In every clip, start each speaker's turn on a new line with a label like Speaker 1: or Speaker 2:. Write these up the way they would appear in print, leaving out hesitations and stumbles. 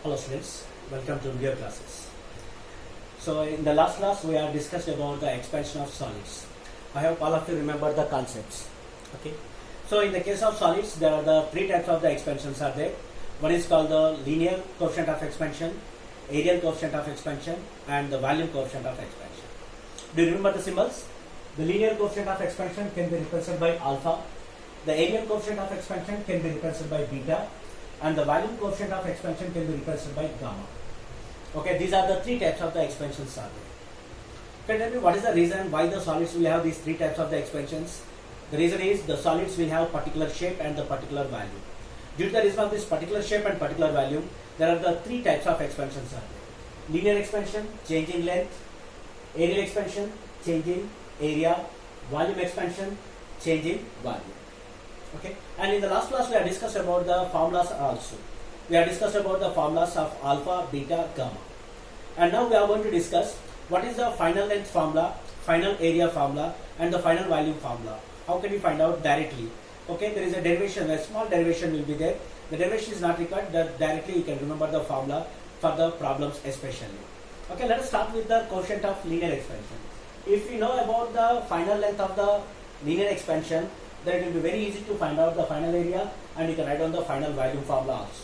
Speaker 1: Hello students, welcome to video classes. So in the last class we have discussed about the expansion of solids. I hope all of you remember the concepts. Okay. So in the case of solids there are the three types of the expansions are there. One is called the linear coefficient of expansion, areal coefficient of expansion and the volume coefficient of expansion. Do you remember the symbols? The linear coefficient of expansion can be represented by alpha. The areal coefficient of expansion can be represented by beta. And the volume coefficient of expansion can be represented by gamma. Okay, these are the three types of the expansions are there. Can you tell me what is the reason why the solids will have these three types of the expansions? The reason is the solids will have particular shape and the particular value. Due to the reason of this particular shape and particular value, there are the three types of expansions are there. Linear expansion, change in length. Areal expansion, change in area. Volume expansion, change in volume. Okay, and in the last class we have discussed about the formulas also. We have discussed about the formulas of alpha, beta, gamma. And now we are going to discuss what is the final length formula, final area formula and the final volume formula. How can we find out directly? Okay, there is a derivation, a small derivation will be there. The derivation is not required, that directly you can remember the formula for the problems especially. Okay, let us start with the coefficient of linear expansion. If we know about the final length of the linear expansion, then it will be very easy to find out the final area and you can write down the final volume formula also.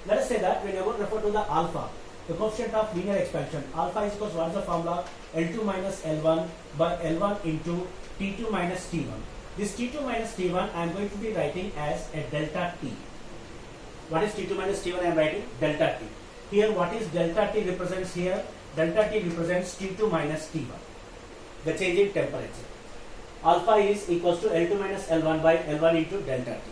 Speaker 1: Let us say that when you are going to refer to the alpha, the coefficient of linear expansion, alpha is equals to what is the formula? L2 minus L1 by L1 into T2 minus T1. This T2 minus T1 I am going to be writing as a delta T. What is T2 minus T1 I am writing? Delta T. Here what is delta T represents here? Delta T represents T2 minus T1. The change in temperature. Alpha is equals to L2 minus L1 by L1 into delta T.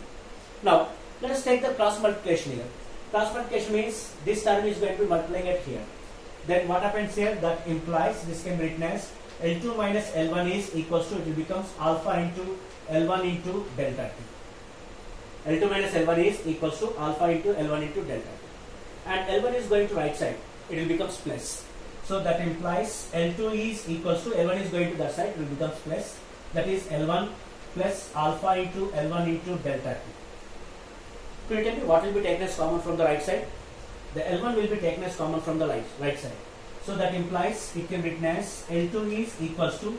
Speaker 1: Now, let us take the cross multiplication here. Cross multiplication means this term is going to be multiplying it here. Then what happens here? That implies this can be written as L2 minus L1 is equals to, it becomes alpha into L1 into delta T. L2 minus L1 is equals to alpha into L1 into delta T. And L1 is going to right side. It will becomes plus. So that implies L2 is equals to L1 is going to that side. It will becomes plus. That is L1 plus alpha into L1 into delta T. Could you tell me what will be taken as common from the right side? The L1 will be taken as common from the right side. So that implies it can be written as L2 is equals to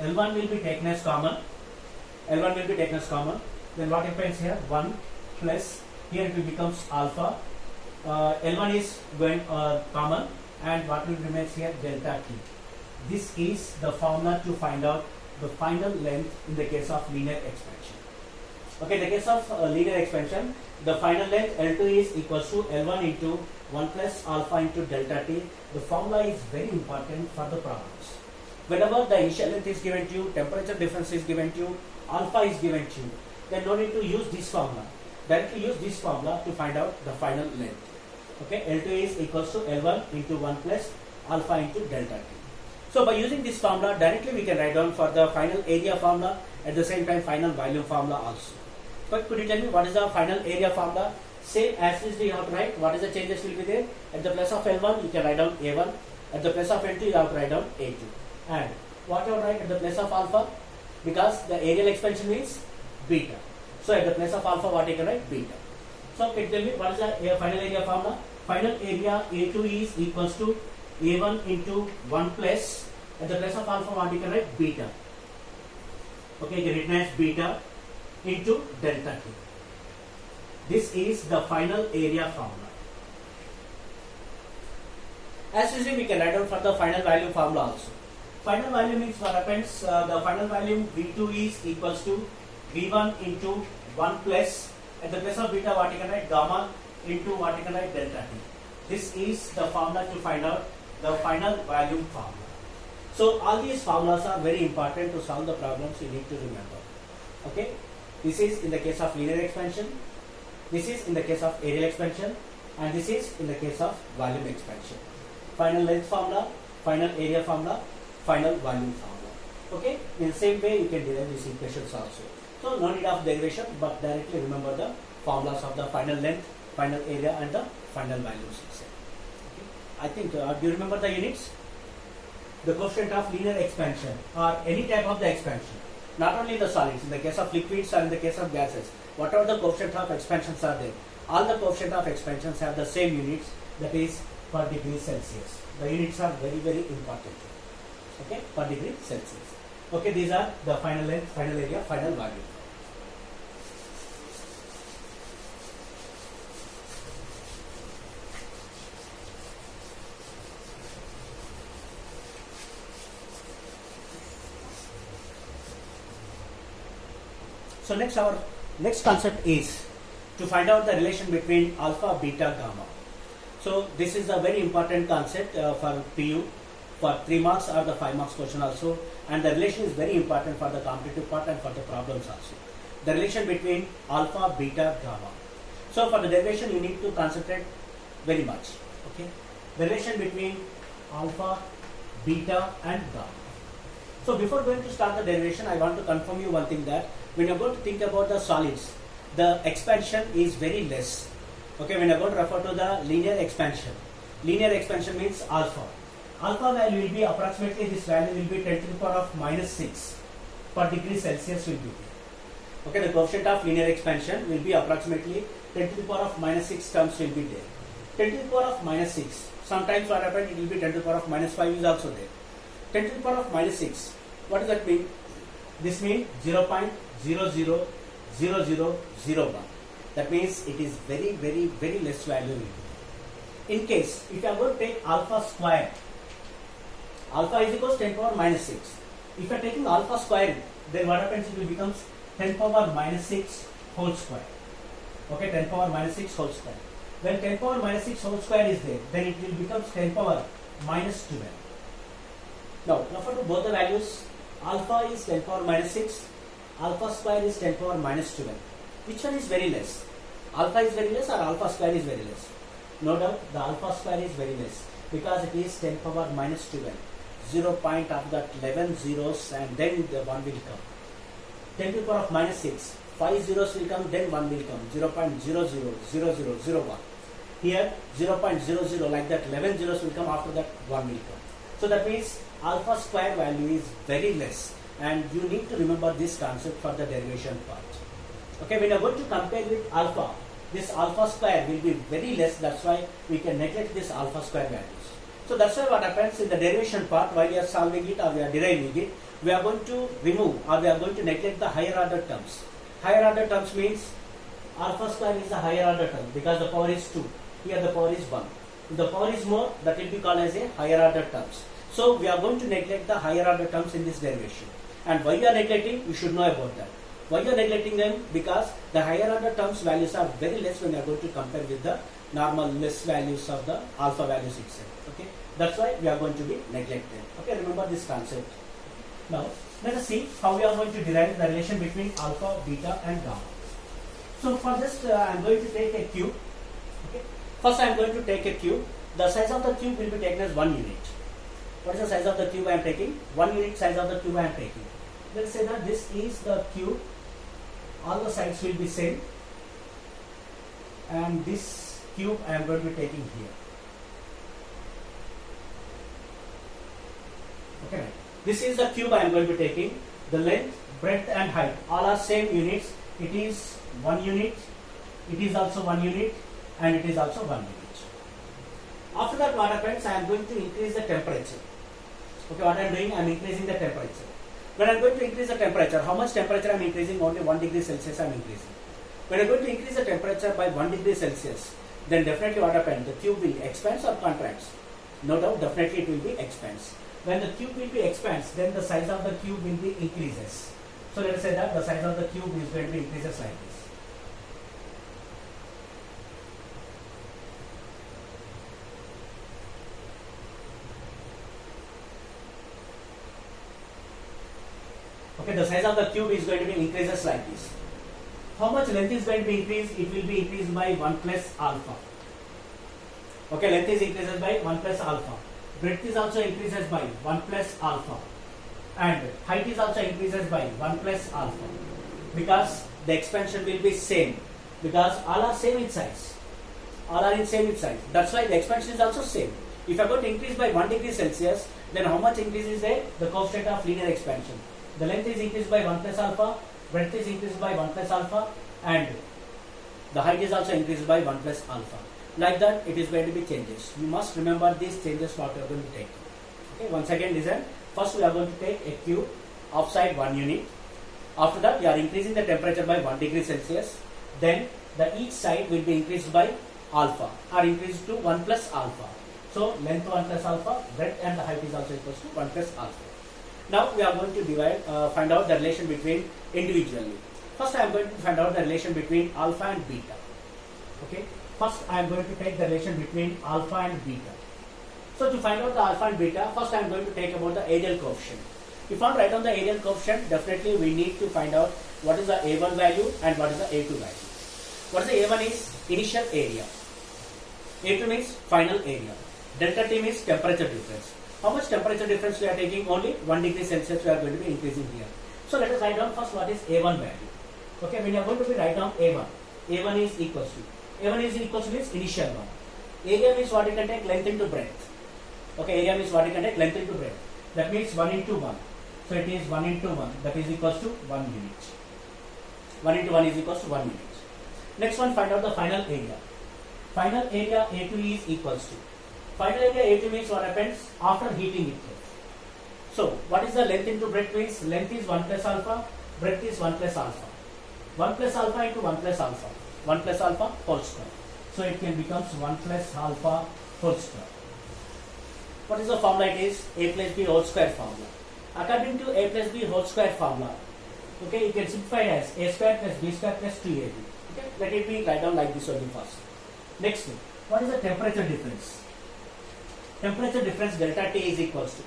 Speaker 1: L1 will be taken as common. L1 will be taken as common. Then what happens here? 1 plus, here it will becomes alpha. L1 is going common and what will remain here? Delta T. This is the formula to find out the final length in the case of linear expansion. Okay, in the case of linear expansion, the final length L2 is equals to L1 into 1 plus alpha into delta T. The formula is very important for the problems. Whenever the initial length is given to you, temperature difference is given to you, alpha is given to you, then no need to use this formula. Directly use this formula to find out the final length. Okay, L2 is equals to L1 into 1 plus alpha into delta T. So by using this formula, directly we can write down for the final area formula, at the same time final volume formula also. But could you tell me what is the final area formula? Same as is we have to write, what is the changes will be there? At the place of L1 you can write down A1, at the place of L2 you have to write down A2. And what you have to write at the place of alpha? Because the areal expansion means beta. So at the place of alpha what you can write? Beta. So can you tell me what is the final area formula? Final area A2 is equals to A1 into 1 plus, at the place of alpha what you can write? Beta. Okay, you can written as beta into delta T. This is the final area formula. As usual we can write down for the final volume formula also. Final volume means what happens? The final volume V2 is equals to V1 into 1 plus, at the place of beta what you can write? Gamma into what you can write? Delta T. This is the formula to find out the final volume formula. So all these formulas are very important to solve the problems you need to remember. Okay, this is in the case of linear expansion, this is in the case of areal expansion, and this is in the case of volume expansion. Final length formula, final area formula, final volume formula. Okay, in the same way you can derive these equations also. So no need of derivation, but directly remember the formulas of the final length, final area and the final values. I think, do you remember the units? The coefficient of linear expansion or any type of the expansion. Not only the solids, in the case of liquids or in the case of gases, whatever the coefficient of expansions are there, all the coefficient of expansions have the same units that is per degree Celsius. The units are very, very important. Okay, per degree Celsius. Okay, these are the final length, final area, final value. So next, our next concept is to find out the relation between alpha, beta, gamma. So this is a very important concept for PU, for 3 marks or the 5 marks question also, and the relation is very important for the competitive part and for the problems also. The relation between alpha, beta, gamma. So for the derivation you need to concentrate very much. Okay, the relation between alpha, beta and gamma. So before going to start the derivation, I want to confirm you one thing, that when you're going to think about the solids, the expansion is very less. Okay, when you're going to refer to the linear expansion means alpha. Alpha value will be approximately, this value will be 10 to the power of minus 6 per degree Celsius will be there. Okay, the coefficient of linear expansion will be approximately 10 to the power of minus 6 terms will be there. 10 to the power of minus 6. Sometimes what happens, it will be 10 to the power of minus 5 is also there. 10 to the power of minus 6. What does that mean? This means 0.000001. That means it is very, very, very less value. In case, if you are going to take alpha square, alpha is equals 10 power minus 6. If you are taking alpha square, then what happens? It will becomes 10 power minus 6 whole square. Okay, 10 power minus 6 whole square. When 10 power minus 6 whole square is there, then it will becomes 10 power minus 12. Now, refer to both the values. Alpha is 10 power minus 6. Alpha square is 10 power minus 12. Which one is very less? Alpha is very less or alpha square is very less? No doubt the alpha square is very less, because it is 10 power minus 12. 0 point of that 11 zeros and then the 1 will come. 10 to the power of minus 6. 5 zeros will come, then 1 will come. 0.000001. Here 0.00, like that 11 zeros will come, after that 1 will come. So that means alpha square value is very less, and you need to remember this concept for the derivation part. Okay, when you are going to compare with alpha, this alpha square will be very less, that's why we can neglect this alpha square values. So that's why what happens in the derivation part, while we are solving it or we are deriving it, we are going to remove or we are going to neglect the higher order terms. Higher order terms means alpha square is a higher order term because the power is 2. Here the power is 1. If the power is more, that will be called as a higher order terms. So we are going to neglect the higher order terms in this derivation. And why you are neglecting, you should know about that. Why you are neglecting them? Because the higher order terms values are very less when you are going to compare with the normal less values of the alpha values itself. Okay, that's why we are going to be neglected. Okay, remember this concept. Now let us see how we are going to derive the relation between alpha, beta and gamma. So for this I am going to take a cube. Okay, first I am going to take a cube. The size of the cube will be taken as 1 unit. What is the size of the cube I am taking? 1 unit size of the cube I am taking. Let's say that this is the cube. All the sides will be same, and this cube I am going to be taking here. Okay, this is the cube I am going to be taking. The length, breadth and height all are same units. It is 1 unit, it is also 1 unit, and it is also 1 unit. After that what happens? I am going to increase the temperature. Okay, what I am doing? I am increasing the temperature. When I am going to increase the temperature, how much temperature I am increasing? Only 1 degree Celsius I am increasing. When I am going to increase the temperature by 1 degree Celsius, then definitely what happens? The cube will expand or contracts? No doubt, definitely it will be expands. When the cube will be expands, then the size of the cube will be increases. So let us say that the size of the cube is going to be increases like this. Okay, the size of the cube is going to be increases like this. How much length is going to be increased? It will be increased by 1 plus alpha. Okay, length is increases by 1 plus alpha. Breadth is also increases by 1 plus alpha. And height is also increases by 1 plus alpha. Because the expansion will be same. Because all are same in size. All are in same in size. That's why the expansion is also same. If I go to increase by 1 degree Celsius, then how much increase is there? The coefficient of linear expansion. The length is increased by 1 plus alpha, breadth is increased by 1 plus alpha, and the height is also increased by 1 plus alpha. Like that it is going to be changes. You must remember these changes what you are going to take. Okay, once again listen. First we are going to take a cube outside 1 unit. After that we are increasing the temperature by 1 degree Celsius. Then the each side will be increased by alpha or increased to 1 plus alpha. So length 1 plus alpha, breadth and the height is also equals to 1 plus alpha. Now we are going to find out the relation between individually. First I am going to find out the relation between alpha and beta. Okay. First I am going to take the relation between alpha and beta. So to find out the alpha and beta, first I am going to take about the areal coefficient. If I write down the areal coefficient, definitely we need to find out what is the A1 value and what is the A2 value. What is the A1 is initial area. A2 means final area. Delta T means temperature difference. How much temperature difference we are taking? Only 1 degree Celsius we are going to be increasing here. So let us write down first what is A1 value. Okay, when you are going to be write down A1, A1 is equals to means initial one. Area means what you can take length into breadth. Okay, area means what you can take length into breadth. That means 1 into 1. So it is 1 into 1, that is equals to 1 unit. 1 into 1 is equals to 1 unit. Next one, find out the final area. Final area A2 is equals to. Final area A2 means what happens after heating it. So what is the length into breadth means? Length is 1 plus alpha, breadth is 1 plus alpha. 1 plus alpha into 1 plus alpha. 1 plus alpha whole square. So it can becomes 1 plus alpha whole square. What is the formula? It is A plus B whole square formula. According to A plus B whole square formula, okay, you can simplify as A square plus B square plus 2AB. Okay, let it be write down like this only first. Next thing, what is the temperature difference? Temperature difference delta T is equals to.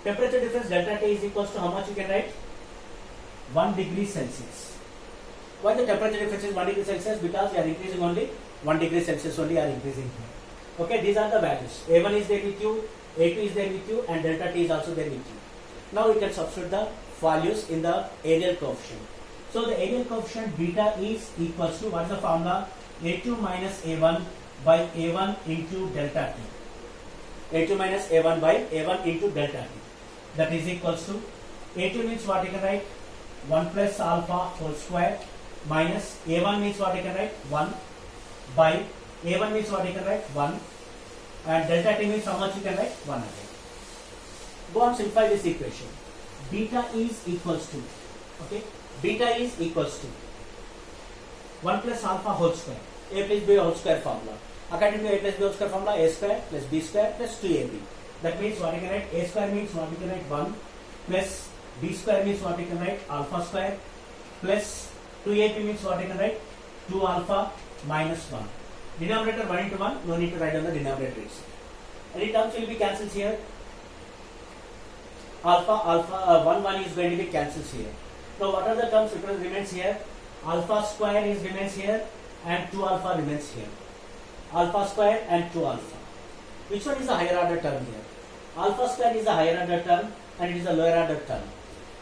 Speaker 1: Temperature difference delta T is equals to how much you can write? 1 degree Celsius. Why the temperature difference is 1 degree Celsius? Because we are increasing only 1 degree Celsius only are increasing here. Okay, these are the values. A1 is there with you, A2 is there with you, and delta T is also there with you. Now we can substitute the values in the areal coefficient. So the areal coefficient beta is equals to, what is the formula? A2 minus A1 by A1 into delta T. A2 minus A1 by A1 into delta T. That is equals to, A2 means what you can write? 1 plus alpha whole square minus A1 means what you can write? 1 by A1 means what you can write? 1 and delta T means how much you can write? 1 again. Go on, simplify this equation. Beta is equals to, okay, beta is equals to 1 plus alpha whole square, A plus B whole square formula. According to A plus B whole square formula, A square plus B square plus 2AB. That means what you can write? A square means what you can write? 1 plus B square means what you can write? Alpha square plus 2AB means what you can write? 2 alpha minus 1. Denominator 1 into 1, no need to write down the denominator itself. Any terms will be cancelled here. Alpha, 1 is going to be cancelled here. Now what are the terms which remains here? Alpha square is remains here and 2 alpha remains here. Alpha square and 2 alpha. Which one is the higher order term here? Alpha square is the higher order term and it is a lower order term.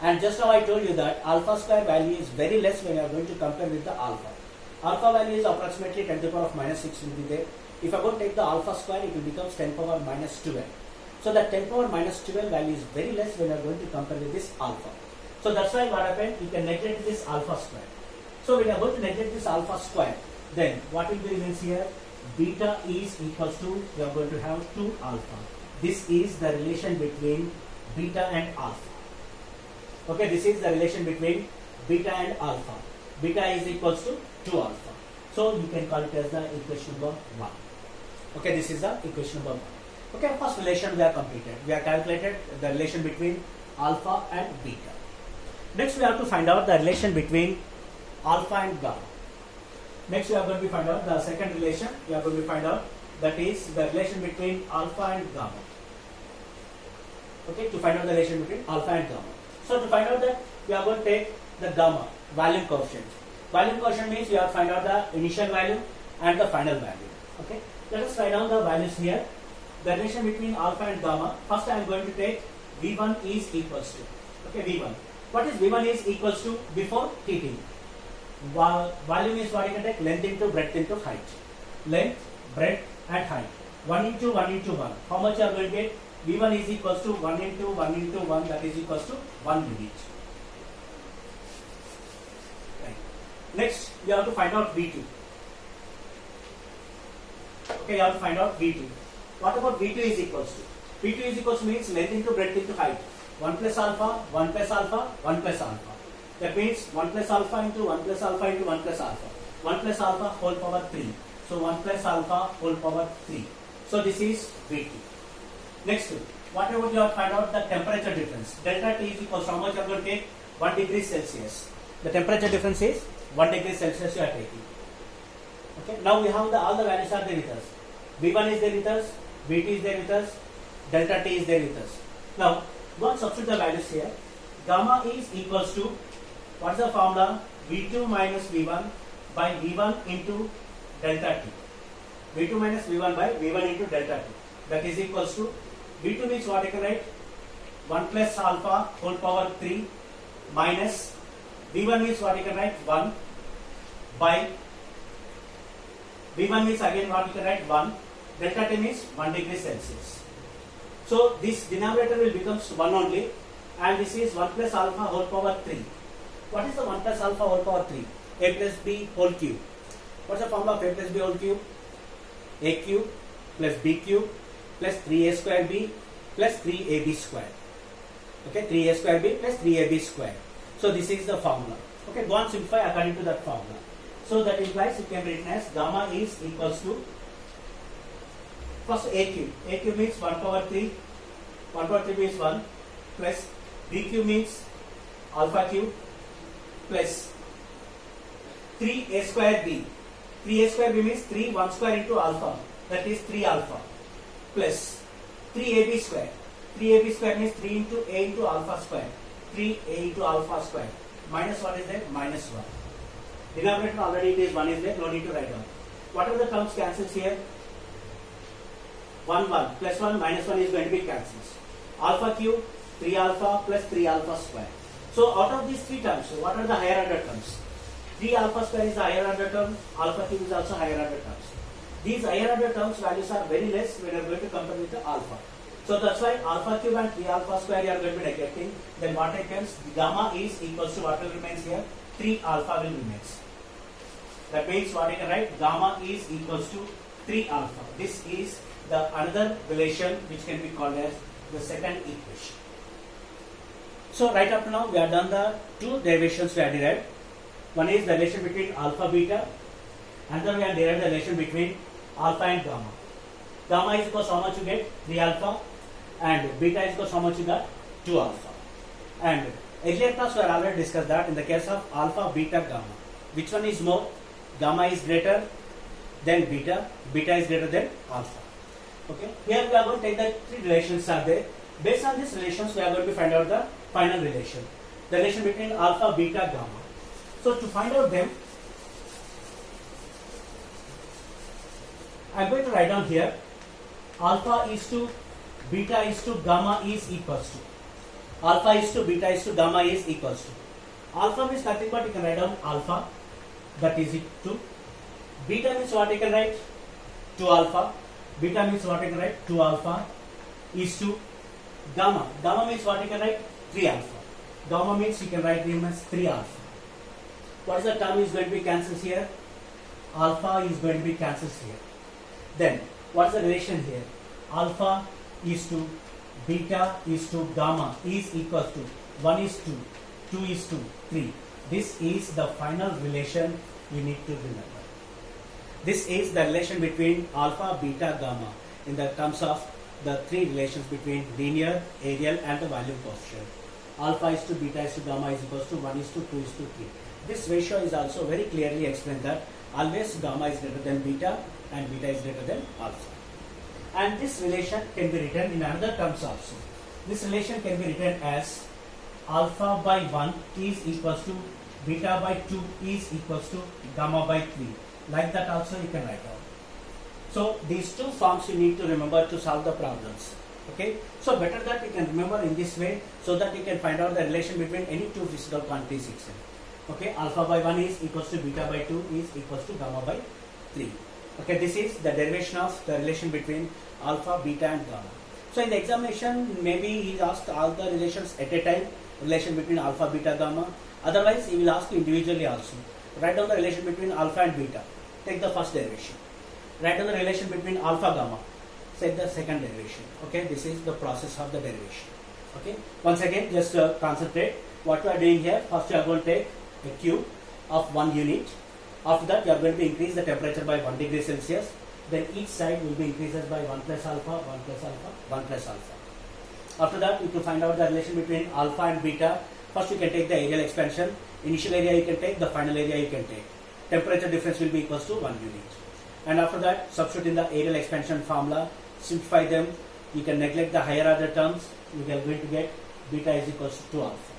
Speaker 1: And just now I told you that alpha square value is very less when you are going to compare with the alpha. Alpha value is approximately 10 to the power of minus 6 will be there. If I go to take the alpha square, it will become 10 to the power minus 12. So that 10 to the power minus 12 value is very less when you are going to compare with this alpha. So that's why what happened, you can neglect this alpha square. So when you are going to neglect this alpha square, then what will be remains here? Beta is equals to, we are going to have 2 alpha. This is the relation between beta and alpha. Okay, this is the relation between beta and alpha. Beta is equals to 2 alpha. So you can call it as the equation number 1. Okay, this is the equation number 1. Okay, first relation we are completed. We have calculated the relation between alpha and beta. Next we have to find out the relation between alpha and gamma. Next we are going to find out the second relation. We are going to find out that is the relation between alpha and gamma. Okay, to find out the relation between alpha and gamma. So to find out that, we are going to take the gamma, volume coefficient. Volume coefficient means we have to find out the initial value and the final value. Okay, let us write down the values here. The relation between alpha and gamma. First I am going to take V1 is equals to. Okay, V1. What is V1 is equals to before heating? Volume is what you can take, length into breadth into height. Length, breadth and height. 1 into 1 into 1. How much you are going to get? V1 is equals to 1 into 1 into 1, that is equals to 1 unit. Right. Next, you have to find out V2. Okay, you have to find out V2. What about V2 is equals to? V2 is equals to means length into breadth into height. 1 plus alpha, 1 plus alpha, 1 plus alpha. That means 1 plus alpha into 1 plus alpha into 1 plus alpha. 1 plus alpha whole power 3. So 1 plus alpha whole power 3. So this is V2. Next, what about you have to find out the temperature difference? Delta T is equals to how much you are going to take? 1 degree Celsius. The temperature difference is 1 degree Celsius you are taking. Okay. Now we have all the values are there with us. V1 is there with us. V2 is there with us. Delta T is there with us. Now, go and substitute the values here. Gamma is equals to, what is the formula? V2 minus V1 by V1 into delta T. V2 minus V1 by V1 into delta T. That is equals to, V2 means what I can write? 1 plus alpha whole power 3 minus V1 means what I can write? 1 by V1 means again what you can write? 1. Delta T means 1 degree Celsius. So this denominator will become 1 only, and this is 1 plus alpha whole power 3. What is the 1 plus alpha whole power 3? A plus B whole cube. What's the formula of A plus B whole cube? A cube plus B cube plus 3A square B plus 3AB square. Okay, 3A square B plus 3AB square. So this is the formula. Okay, go and simplify according to that formula. So that implies it can be written as gamma is equals to, first A cube. A cube means 1 power 3. 1 power 3 means 1 plus B cube means alpha cube plus 3A square B. 3A square B means 3 1 square into alpha, that is 3 alpha, plus 3AB square. 3AB square means 3 into A into alpha square. 3A into alpha square. Minus what is there? Minus 1. Denominator already it is 1 is there, no need to write down. What are the terms cancels here? 1 1 plus 1 minus 1 is going to be cancels. Alpha cube 3 alpha plus 3 alpha square. So out of these three terms, so what are the higher order terms? 3 alpha square is the higher order term, alpha cube is also higher order terms. These higher order terms values are very less when you are going to compare with the alpha. So that's why alpha cube and 3 alpha square you are going to be neglecting. Then what happens? Gamma is equals to what will remains here? 3 alpha will remains. That means what I can write? Gamma is equals to 3 alpha. This is the another relation which can be called as the second equation. So right up to now we have done the two derivations we have derived. One is the relation between alpha beta, and then we have derived the relation between alpha and gamma. Gamma is equals to how much you get? 3 alpha, and beta is equals to how much you got? 2 alpha. And earlier class we have already discussed that in the case of alpha, beta, gamma, which one is more? Gamma is greater than beta, beta is greater than alpha. Okay, here we are going to take the three relations are there. Based on these relations we are going to find out the final relation, the relation between alpha, beta, gamma. So to find out them, I am going to write down here alpha is to beta is to gamma is equals to. Alpha is to beta is to gamma is equals to. Alpha means nothing but you can write down alpha, that is it to. Beta means what I can write? 2 alpha. Beta means what I can write? 2 alpha is to gamma. Gamma means what I can write? 3 alpha. Gamma means you can write them as 3 alpha. What is the term is going to be cancelled here? Alpha is going to be cancelled here. Then what is the relation here? Alpha is to beta is to gamma is equals to 1 is to 2 is to 3. This is the final relation you need to remember. This is the relation between alpha, beta, gamma in the terms of the three relations between linear, areal and the volume coefficient. Alpha is to beta is to gamma is equals to 1 is to 2 is to 3. This ratio is also very clearly explained that always gamma is greater than beta and beta is greater than alpha. And this relation can be written in another terms also. This relation can be written as alpha by 1 is equals to beta by 2 is equals to gamma by 3. Like that also you can write down. So these two forms you need to remember to solve the problems. Okay. So better that you can remember in this way so that you can find out the relation between any two physical quantities itself. Okay. Alpha by 1 is equals to beta by 2 is equals to gamma by 3. Okay. This is the derivation of the relation between alpha, beta and gamma. So in the examination maybe he asked all the relations at a time, relation between alpha, beta, gamma. Otherwise he will ask you individually also. Write down the relation between alpha and beta. Take the first derivation. Write down the relation between alpha gamma. Set the second derivation. Okay, this is the process of the derivation. Okay, once again, just concentrate. What we are doing here, first you are going to take a cube of 1 unit. After that, you are going to increase the temperature by 1 degree Celsius. Then each side will be increased by 1 plus alpha, 1 plus alpha, 1 plus alpha. After that, you to find out the relation between alpha and beta. First, you can take the areal expansion. Initial area you can take, the final area you can take. Temperature difference will be equals to 1 unit. And after that, substitute in the areal expansion formula. Simplify them. You can neglect the higher order terms. You are going to get beta is equals to 2 alpha.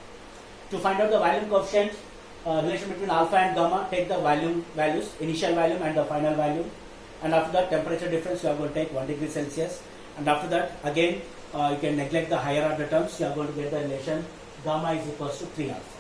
Speaker 1: To find out the volume coefficient, relation between alpha and gamma, take the volume values, initial volume and the final volume. And after that, temperature difference, you are going to take 1 degree Celsius. And after that, again, you can neglect the higher order terms. You are going to get the relation gamma is equals to 3 alpha.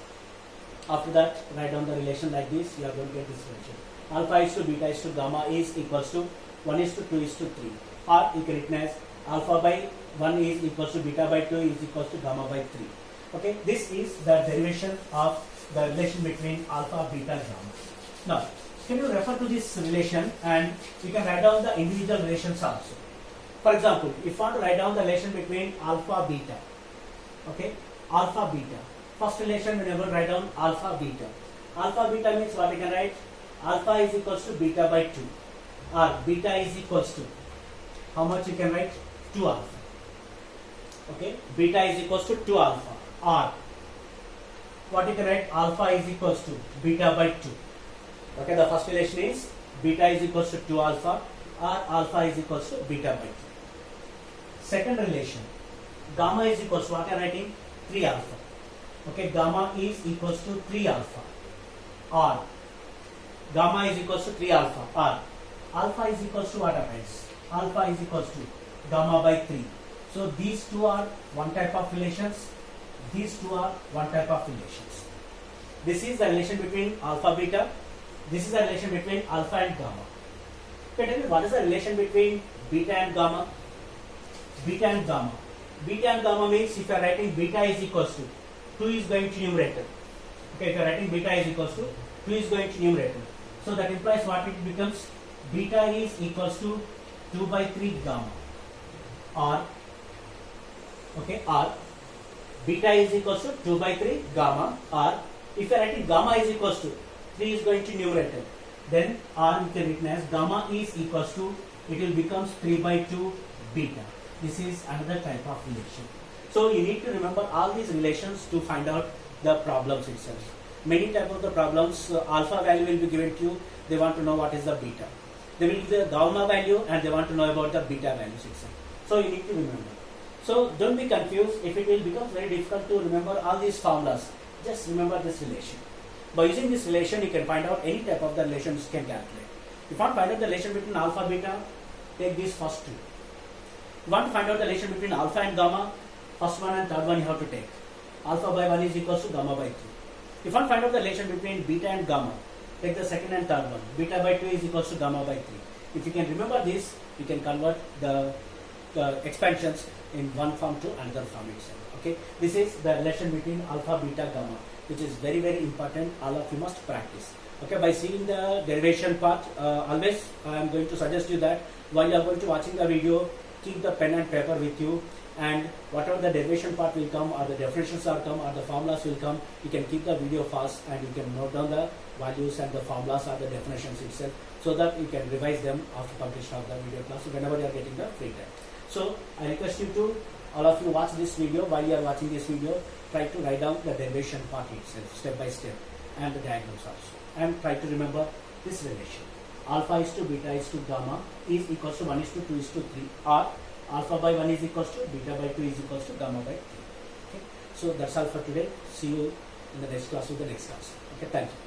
Speaker 1: After that, write down the relation like this. You are going to get this relation. Alpha is to beta is to gamma is equals to 1 is to 2 is to 3. Or you can written as alpha by 1 is equals to beta by 2 is equals to gamma by 3. Okay, this is the derivation of the relation between alpha, beta, gamma. Now, can you refer to this relation and you can write down the individual relations also. For example, if you want to write down the relation between alpha, beta, okay, alpha, beta. First relation, we never write down alpha, beta. Alpha, beta means what you can write? Alpha is equals to beta by 2. Or beta is equals to, how much you can write? 2 alpha. Okay, beta is equals to 2 alpha. Or what you can write? Alpha is equals to beta by 2. Okay, the first relation is beta is equals to 2 alpha or alpha is equals to beta by 2. Second relation, gamma is equals to what I am writing? 3 alpha. Okay, gamma is equals to 3 alpha or gamma is equals to 3 alpha or alpha is equals to what happens? Alpha is equals to gamma by 3. So these two are one type of relations. These two are one type of relations. This is the relation between alpha, beta. This is the relation between alpha and gamma. Okay, tell me what is the relation between beta and gamma? Beta and gamma. Beta and gamma means if you are writing beta is equals to 2 is going to numerator. Okay, if you are writing beta is equals to 2 is going to numerator. So that implies what it becomes? Beta is equals to 2 by 3 gamma. Or, okay, or beta is equals to 2 by 3 gamma. Or if you are writing gamma is equals to 3 is going to numerator, then R you can written as gamma is equals to, it will becomes 3 by 2 beta. This is another type of relation. So you need to remember all these relations to find out the problems itself. Many type of the problems, alpha value will be given to you. They want to know what is the beta. They will give the gamma value and they want to know about the beta values itself. So you need to remember. So don't be confused. If it will become very difficult to remember all these formulas, just remember this relation. By using this relation, you can find out any type of the relations you can calculate. If you want to find out the relation between alpha, beta, take these first two. If you want to find out the relation between alpha and gamma, first one and third one you have to take. Alpha by 1 is equals to gamma by 3. If you want to find out the relation between beta and gamma, take the second and third one. Beta by 2 is equals to gamma by 3. If you can remember this, you can convert the expansions in one form to another form itself. Okay, this is the relation between alpha, beta, gamma, which is very, very important. All of you must practice. Okay, by seeing the derivation part, always I am going to suggest you that while you are going to watching the video, keep the pen and paper with you, and whatever the derivation part will come, or the definitions are come, or the formulas will come, you can keep the video fast and you can note down the values and the formulas or the definitions itself, so that you can revise them after completion of the video class whenever you are getting the free time. So I request you to, all of you, watch this video. While you are watching this video, try to write down the derivation part itself step by step and the diagrams also, and try to remember this relation. Alpha is to beta is to gamma is equals to 1 is to 2 is to 3, or alpha by 1 is equals to beta by 2 is equals to gamma by 3. Okay, so that's all for today. See you in the next class with the next class. Okay, thank you.